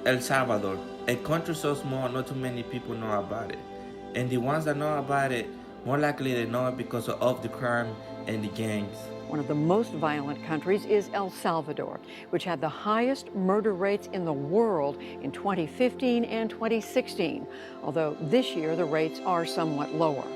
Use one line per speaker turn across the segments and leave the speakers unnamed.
El Salvador, a country so small not too many people know about it. And the ones that know about it, more likely they know it because of the crime and the gangs.
One of the most violent countries is El Salvador, which had the highest murder rates in the world in 2015 and 2016, although this year the rates are somewhat lower.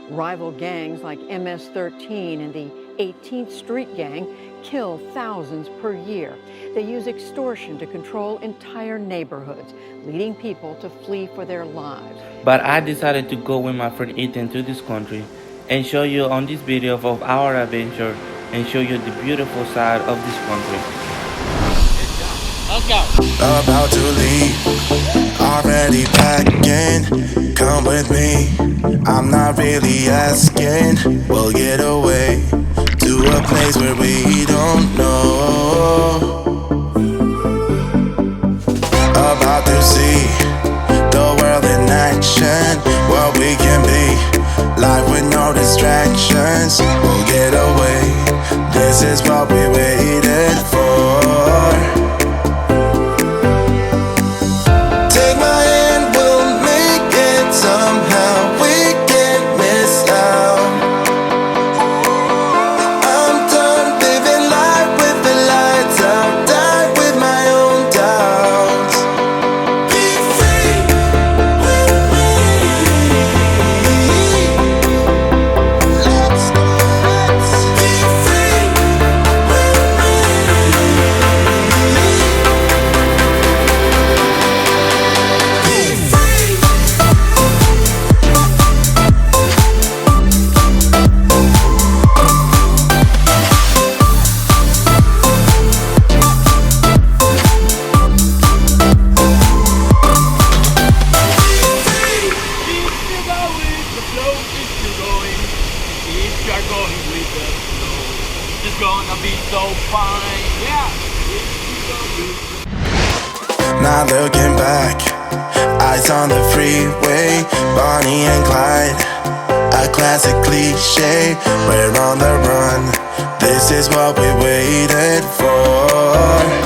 Rival gangs like MS-13 and the 18th Street Gang kill thousands per year. They use extortion to control entire neighborhoods, leading people to flee for their lives.
But I decided to go with my friend Ethan to this country and show you on this video of our adventure and show you the beautiful side of this country.
Let's go.
About to leave, already packing. Come with me, I'm not really asking. We'll get away to a place where we don't know. About to see the world in action, what we can be, life with no distractions. We'll get away, this is what we waited for. Take my hand, we'll make it somehow. We can't miss out. I'm done living life with the lights out. Die with my own doubts. Be free with me. Let's go, let's be free with me. Be free.
If you're going with the flow, it's gonna be so fine. Yeah.
Not looking back, eyes on the freeway, Bonnie and Clyde, a classic cliche. We're on the run, this is what we waited for.